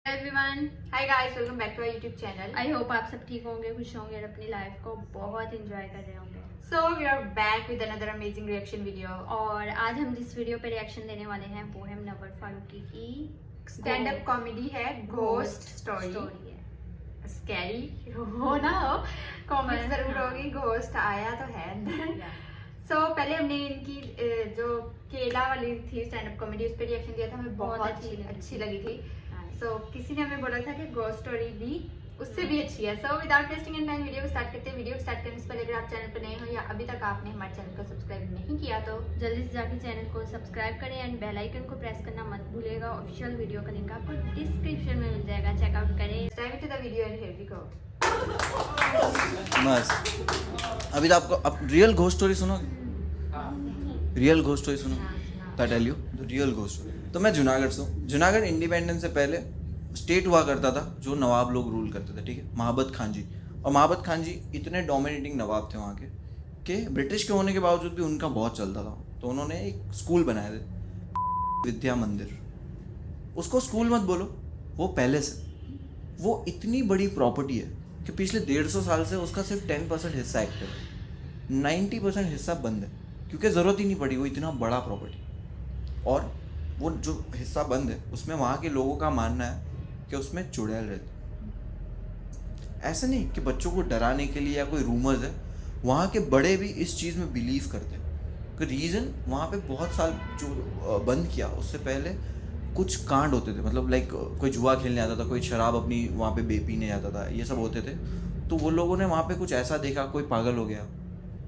Everyone, hi guys, welcome back to our YouTube channel. I hope आप सब ठीक होंगे, खुश होंगे और अपनी लाइफ को बहुत एंजॉय कर रहे होंगे। So we are back with another amazing reaction video. और आज हम जिस वीडियो पे रिएक्शन देने वाले हैं वो है मुनव्वर फारूकी की स्टैंड अप कॉमेडी है, घोस्ट स्टोरी है। स्कैरी हो ना हो, कॉमेडी जरूर होगी। घोस्ट आया तो है अंदर। सो पहले हमने इनकी जो केला वाली थी स्टैंड अप कॉमेडी, उस पर रिएक्शन दिया था, हमें बहुत अच्छी लगी थी। सो किसी ने हमें बोला था कि घोस्ट स्टोरी भी उससे भी अच्छी है। So without wasting any time video को स्टार्ट करते हैं। वीडियो स्टार्ट करने से पहले अगर आप चैनल पर नए हो या अभी तक आपने हमारे चैनल को सब्सक्राइब नहीं किया तो जल्दी से जाके चैनल को सब्सक्राइब करें एंड बेल आइकन को प्रेस करना मत भूलिएगा। ऑफिशियल वीडियो का लिंक आपको डिस्क्रिप्शन में मिल जाएगा, चेकआउट करें। Time to the video and here we go. मस्त। अभी तो आपको अब रियल घोस्ट स्टोरी सुनोगे? रियल घोस्ट स्टोरी सुनो। I tell you the real ghost story. तो मैं जूनागढ़ से हूँ। जूनागढ़ इंडिपेंडेंस से पहले स्टेट हुआ करता था जो नवाब लोग रूल करते थे, ठीक है, महाबत खान जी। और महाबत खान जी इतने डोमिनेटिंग नवाब थे वहाँ के कि ब्रिटिश के होने के बावजूद भी उनका बहुत चलता था। तो उन्होंने एक स्कूल बनाए थे, विद्या मंदिर। उसको स्कूल मत बोलो, वो पैलेस है। वो इतनी बड़ी प्रॉपर्टी है कि पिछले 150 साल से उसका सिर्फ 10% हिस्सा एक्टिव है, 90% हिस्सा बंद है, क्योंकि ज़रूरत ही नहीं पड़ी। वो इतना बड़ा प्रॉपर्टी, और वो जो हिस्सा बंद है उसमें वहाँ के लोगों का मानना है कि उसमें चुड़ैल रहती। ऐसा नहीं कि बच्चों को डराने के लिए या कोई रूमर्स है, वहाँ के बड़े भी इस चीज़ में बिलीव करते हैं कि रीज़न वहाँ पे बहुत साल जो बंद किया उससे पहले कुछ कांड होते थे। मतलब लाइक कोई जुआ खेलने आता था, कोई शराब अपनी वहाँ पे पीने जाता था, ये सब होते थे। तो वो लोगों ने वहाँ पे कुछ ऐसा देखा, कोई पागल हो गया,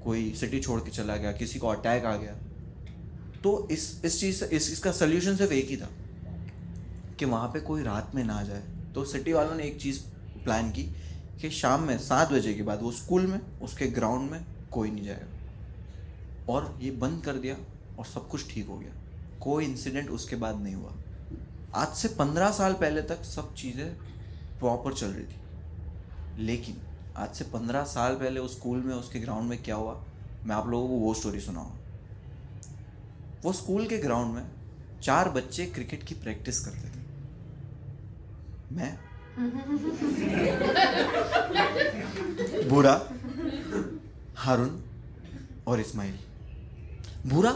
कोई सिटी छोड़ के चला गया, किसी को अटैक आ गया। तो इस चीज़ इसका सल्यूशन सिर्फ एक ही था कि वहाँ पे कोई रात में ना जाए। तो सिटी वालों ने एक चीज़ प्लान की कि शाम में 7 बजे के बाद वो स्कूल में, उसके ग्राउंड में कोई नहीं जाएगा। और ये बंद कर दिया और सब कुछ ठीक हो गया। कोई इंसिडेंट उसके बाद नहीं हुआ। आज से 15 साल पहले तक सब चीज़ें प्रॉपर चल रही थी, लेकिन आज से 15 साल पहले उस स्कूल में, उसके ग्राउंड में क्या हुआ, मैं आप लोगों को वो स्टोरी सुनाऊंगा। वो स्कूल के ग्राउंड में 4 बच्चे क्रिकेट की प्रैक्टिस करते थे। मैं, भूरा, हारून और इस्माइल। भूरा,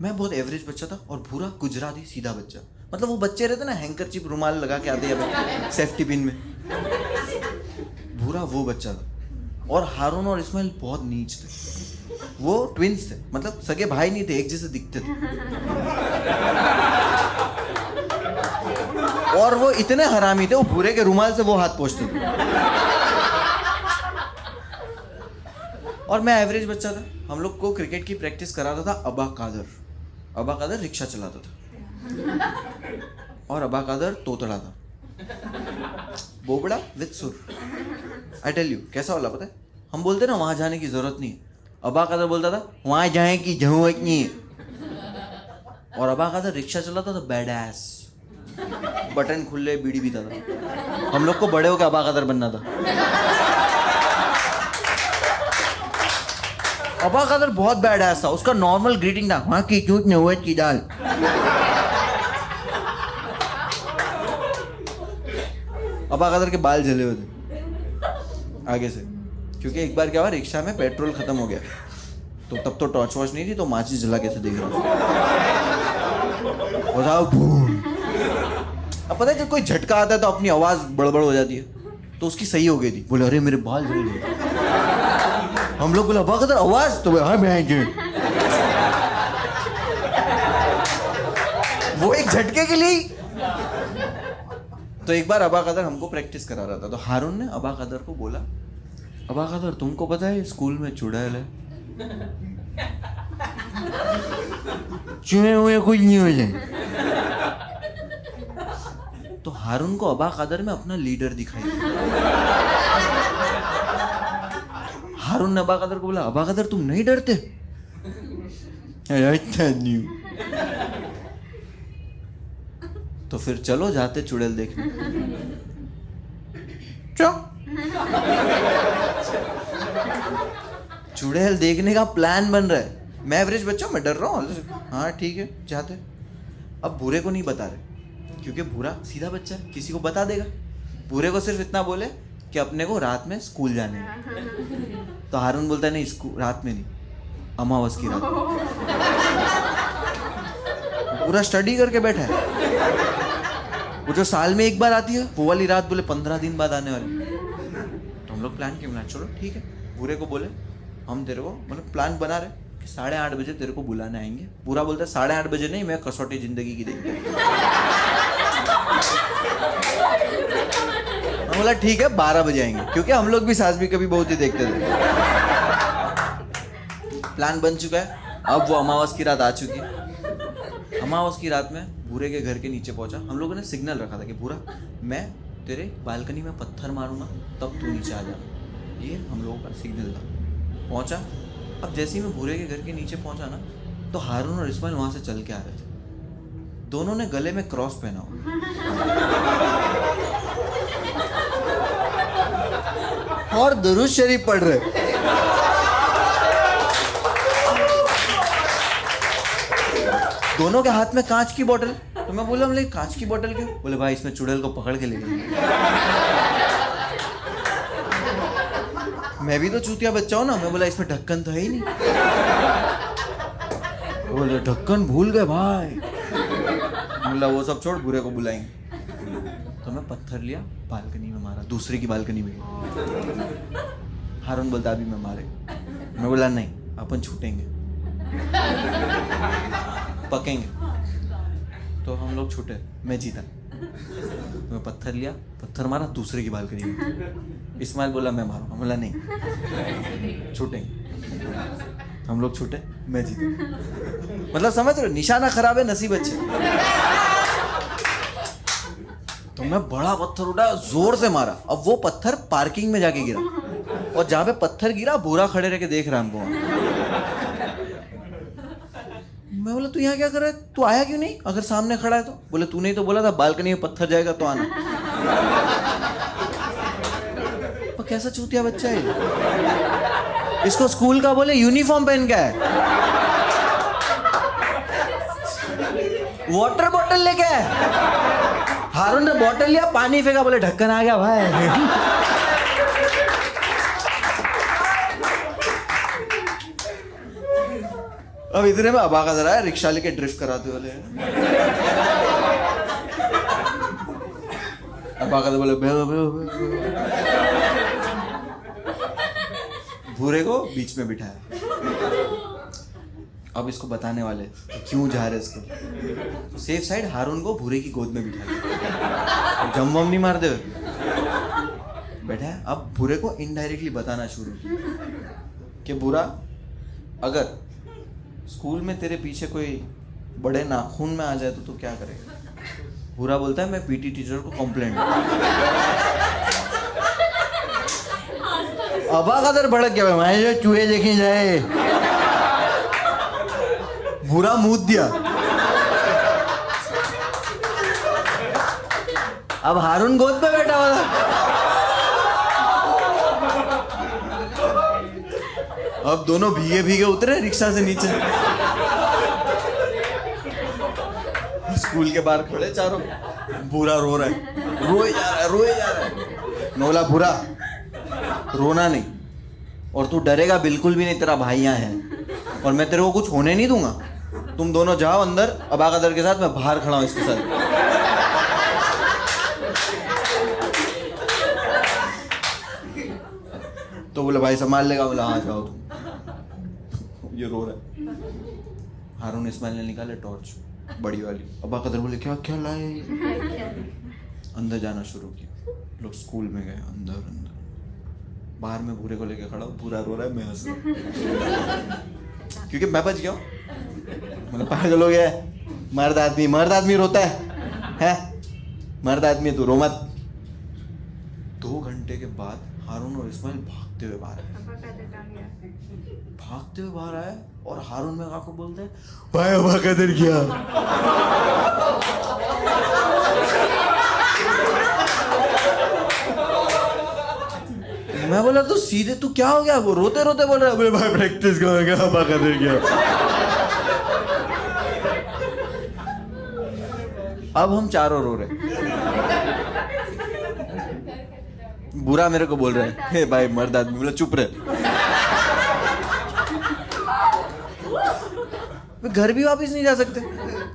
मैं बहुत एवरेज बच्चा था, और भूरा गुजराती सीधा बच्चा। मतलब वो बच्चे रहते ना हैंकरचिप रुमाल लगा के आते हैं सेफ्टी पिन में, भूरा वो बच्चा था। और हारून और इस्माइल बहुत नीच थे। वो ट्विंस थे, मतलब सगे भाई नहीं थे, एक जैसे दिखते थे। और वो इतने हरामी थे, वो भूरे के रुमाल से वो हाथ पोंछते थे। और मैं एवरेज बच्चा था। हम लोग को क्रिकेट की प्रैक्टिस कराता था अबा कादर। अबा कादर रिक्शा चलाता था, और अबा कादर तोतड़ा था, बोबड़ा विद सुर। आई टेल यू कैसा वाला पता है? हम बोलते ना वहां जाने की जरूरत नहीं, अबा कादर बोलता था वहां जाने की जरूरत नहीं है। और अबा कादर रिक्शा चलाता था बैडएस, बटन खुले, बीड़ी पीता था। हम लोग को बड़े होकर अबा कादर बनना था। अबा कादर बहुत बैडएस था। उसका नॉर्मल ग्रीटिंग था, वहां की चूत नौवत की दाल। अबा कादर के बाल जले हुए थे आगे से, क्योंकि एक बार क्या हुआ, रिक्शा में पेट्रोल खत्म हो गया। तो तब तो टॉर्च वॉच नहीं थी, तो माचिस जला कैसे देख रहा था। अब पता है जब कोई झटका आता है तो अपनी आवाज बड़बड़ हो जाती है, तो उसकी सही हो गई थी। बोले अरे मेरे बाल जल गए। हम लोग बोले अबा कादर आवाज, तो हाँ मैं वो एक झटके के लिए। तो एक बार अबा कादर हमको प्रैक्टिस करा रहा था, तो हारून ने अबा कादर को बोला, अबा कादर तुमको पता है स्कूल में चुड़ैल है, चुने हुए कुछ नहीं हो जाए। तो हारून को अबा कादर में अपना लीडर दिखाई। हारून ने अबा कादर को बोला, अबा कादर तुम नहीं डरते? तो फिर चलो जाते चुड़ैल देखने। चुड़ैल देखने का प्लान बन रहा है। मैं एवरेज बच्चा हूँ, मैं डर रहा हूँ। हाँ ठीक है जाते। अब भूरे को नहीं बता रहे क्योंकि भूरा सीधा बच्चा है, किसी को बता देगा। भूरे को सिर्फ इतना बोले कि अपने को रात में स्कूल जाने है। तो हारून बोलता है नहीं, स्कूल रात में नहीं, अमावस की रात। पूरा स्टडी करके बैठा है। वो जो साल में एक बार आती है वो वाली रात बोले 15 दिन बाद आने वाली। तो हम लोग प्लान क्यों बना, चलो ठीक है। भूरे को बोले हम तेरे को मतलब प्लान बना रहे कि 8:30 बजे तेरे को बुलाने आएंगे। पूरा बोलता है 8:30 बजे नहीं, मैं कसौटी जिंदगी की देखी। हम बोला ठीक है 12 बजे आएंगे, क्योंकि हम लोग भी सास भी कभी बहुत ही देखते थे। प्लान बन चुका है। अब वो अमावस की रात आ चुकी है। अमावस की रात में भूरे के घर के नीचे पहुंचा। हम लोगों ने सिग्नल रखा था कि भूरा मैं तेरे बालकनी में पत्थर मारूंगा तब तू नीचे आ जा। ये हम लोगों का सिग्नल था। पहुंचा। अब जैसे ही मैं भूरे के घर के नीचे पहुंचा ना, तो हारून और इस्माइल वहां से चल के आ रहे थे। दोनों ने गले में क्रॉस पहना हुआ और दुरूद शरीफ पढ़ रहे। दोनों के हाथ में कांच की बोतल। तो मैं बोला हमले कांच की बोतल क्यों? बोले भाई इसमें चुड़ैल को पकड़ के ले गए। मैं भी तो चूतिया बच्चा हूं ना। मैं बोला इसमें ढक्कन तो है ही नहीं। बोले ढक्कन भूल गए भाई। बोला वो सब छोड़, भूरे को बुलाएंगे। तो मैं पत्थर लिया, बालकनी में मारा, दूसरे की बालकनी में। हारून बोलता अभी मैं मारे। मैं बोला नहीं, अपन छूटेंगे, पकेंगे। तो हम लोग छूटे, मैं जीता। मैं पत्थर लिया, पत्थर मारा दूसरे की बालकनी में। इस्माइल बोला मैं मारूंगा। बोला नहीं, छूटेंगे। हम लोग छूटे, मैं जीता। मतलब समझ रहे हो, निशाना खराब है, नसीब अच्छे। तो मैं बड़ा पत्थर उठाया, जोर से मारा। अब वो पत्थर पार्किंग में जाके गिरा, और जहां पे पत्थर गिरा भूरा खड़े रह के देख रहा हमको। मैं बोला तू यहाँ क्या कर रहा है, तू आया क्यों नहीं अगर सामने खड़ा है तो? बोले तू नहीं तो बोला था बालकनी में पत्थर जाएगा तो आना। पर कैसा चूतिया बच्चा है, इसको स्कूल का बोले यूनिफॉर्म पहन के है, वाटर बॉटल लेके आए। हारून ने बॉटल लिया, पानी फेंका, बोले ढक्कन आ गया भाई। अब इतने में अबा का जरा रिक्शा लेके ड्रिफ्ट कराते वाले। अबा का बोले भूरे को बीच में बिठाया। अब इसको बताने वाले क्यों जा रहे इसको। तो सेफ साइड हारून को भूरे की गोद में बिठा लिया। जम वम नहीं मार दे बैठा है। अब भूरे को इनडायरेक्टली बताना शुरू किया कि भूरा अगर स्कूल में तेरे पीछे कोई बड़े नाखून में आ जाए तो तू क्या करेगा? भूरा बोलता है मैं पीटी टीचर को कंप्लेंट। अबा कदर भड़क गया, मैं जो चूहे देखे जाए। भूरा मूत दिया। अब हारून गोद पे बैठा हुआ था। अब दोनों भीगे भीगे उतरे रिक्शा से नीचे। स्कूल के बाहर खड़े चारों। भूरा रो रहा है, रोए जा रहा है, रोए जा रहा है। मैं बोला भूरा रोना नहीं, और तू डरेगा बिल्कुल भी नहीं, तेरा भाई यहाँ है और मैं तेरे को कुछ होने नहीं दूंगा। तुम दोनों जाओ अंदर अबा कदर के साथ, मैं बाहर खड़ा हूं इसके साथ। तो बोले भाई संभाल लेगा। बोला हाँ जाओ तुम। ये रो रहा है। हारून इस्माइल ने निकाले टॉर्च बड़ी वाली। अबा कदर बोले क्या क्या लाए? अंदर जाना शुरू किया। लोग स्कूल में गए, अंदर अंदर। बाहर में भूरे को लेके खड़ा हूँ, पूरा रो रहा है, मैं हंस रहा हूँ क्योंकि मैं बच गया हूँ। मतलब पागल हो गया है, मर्द आदमी रोता है? मर्द आदमी तू रो मत। 2 घंटे के बाद हारून और इस्माइल भागते हुए बाहर आए और हारून में काको बोलते हैं भाई अबा कदर क्या? मैं बोला तो सीधे तू क्या हो गया? वो रोते रोते बोल रहा है भाई प्रैक्टिस करेगा अबा कदर क्या? अब हम चारों रो रहे। बुरा मेरे को बोल रहे हैं, हे भाई मर्द आदमी, बोला चुप रहे। घर भी वापस नहीं जा सकते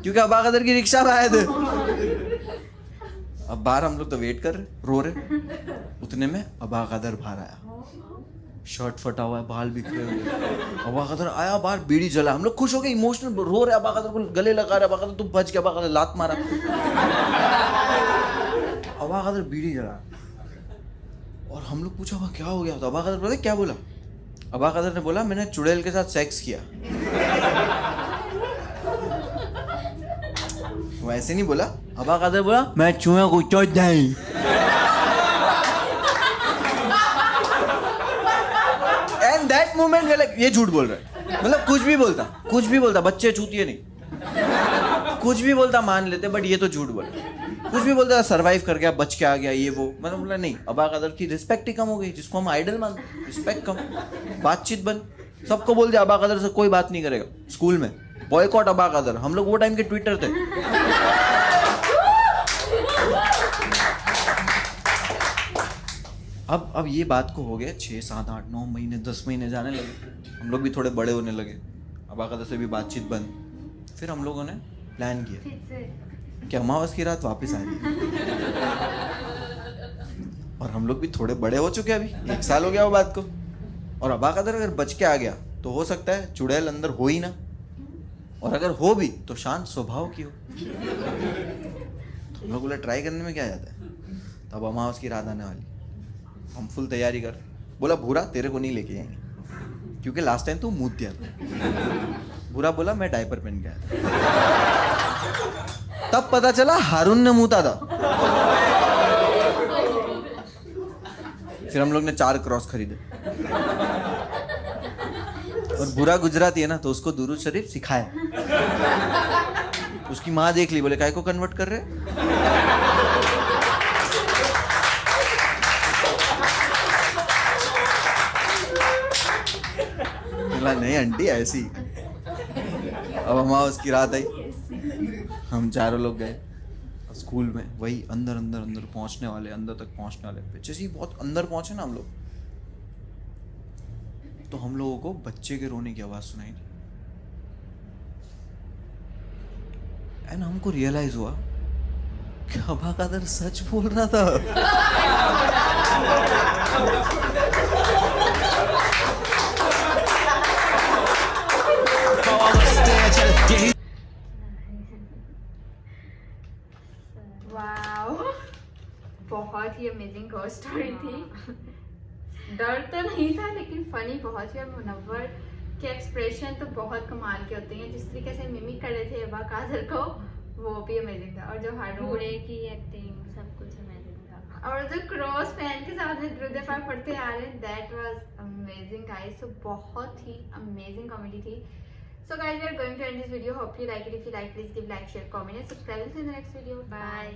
क्योंकि अबा कदर की रिक्शा में आए थे। अब बाहर हम लोग तो वेट कर रहे, रो रहे। उतने में अबा कदर बाहर आया, शर्ट फटा हुआ है, बाल बिखरे हुए। अबा कदर आया बाहर, बीड़ी जला। हम लोग खुश हो गए, इमोशनल रो रहे, अबा कदर को गले लगा रहे। अबा कदर तुम बच गया, अबा कदर लात मारा। अबा कदर बीड़ी जला और हम लोग पूछा क्या हो गया? तो अबा कदर पता क्या बोला? अबा कदर ने बोला मैंने चुड़ैल के साथ सेक्स किया। वैसे नहीं बोला, अबा कदर बोला मैं चूहे को चोट नहीं। एंड दैट मोमेंट ये झूठ बोल रहा है। मतलब कुछ भी बोलता, बच्चे चूतिए नहीं, कुछ भी बोलता मान लेते, बट ये तो झूठ बोला। कुछ भी बोलता, सरवाइव कर गया, बच के आ गया, ये वो। मतलब बोला नहीं, अबा कदर की रिस्पेक्ट ही कम हो गई, जिसको हम आइडल मानते, रिस्पेक्ट कम, बातचीत बंद। सबको बोल दिया अबा कदर से कोई बात नहीं करेगा। स्कूल में बॉयकॉट अबा कदर, हम लोग वो टाइम के ट्विटर थे। अब ये बात को हो गया 6, 7, 8, 9 महीने, 10 महीने जाने लगे। हम लोग भी थोड़े बड़े होने लगे, अबा कदर से भी बातचीत बंद। फिर हम लोगों ने प्लान किया कि अमावस की रात वापस आ रही है। और हम लोग भी थोड़े बड़े हो चुके हैं, अभी 1 साल हो गया वो बात को। और अबा कदर अगर बच के आ गया तो हो सकता है चुड़ैल अंदर हो ही ना, और अगर हो भी तो शांत स्वभाव की हो। तो हम लोग बोला ट्राई करने में क्या जाता है। तब अमावस की रात आने वाली, हम फुल तैयारी कर। बोला भूरा तेरे को नहीं लेके जाएंगे क्योंकि लास्ट टाइम तू मूत दिया था। भूरा बोला मैं डायपर पहन के आया था। तब पता चला हारून ने मूता था। फिर हम लोग ने 4 क्रॉस खरीदे। और बुरा गुजराती है ना, तो उसको दुरूद शरीफ सिखाया। उसकी माँ देख ली, बोले काय को कन्वर्ट कर रहे? बोला नहीं आंटी ऐसी। अब अमावस की रात आई, हम चारों लोग गए स्कूल में। वही अंदर पहुंचने वाले, अंदर तक पहुंचने वाले। जैसे ही बहुत अंदर पहुंचे ना हम लोग, तो हम लोगों को बच्चे के रोने की आवाज सुनाई दी। एंड हमको रियलाइज हुआ कि अबा कदर सच बोल रहा था। वाओ, बहुत ही अमेजिंग घोस्ट स्टोरी थी। डर तो नहीं था लेकिन फनी बहुत ही। और मुनव्वर के एक्सप्रेशन तो बहुत कमाल के होते हैं। जिस तरीके से मिमिक कर रहे थे अबा कदर को, वो भी अमेजिंग था। और जो बूढ़े की एक्टिंग, सब कुछ अमेजिंग था। और जो क्रॉस फैन के साथ में दुरूद पाक पढ़ते आ रहे हैं, दैट वाज अमेजिंग गाइस। सो बहुत ही अमेजिंग कॉमेडी थी। So guys, we are going to end this video. Hope you like it. If you like, please give like, share, comment and subscribe. See you in the next video. Bye.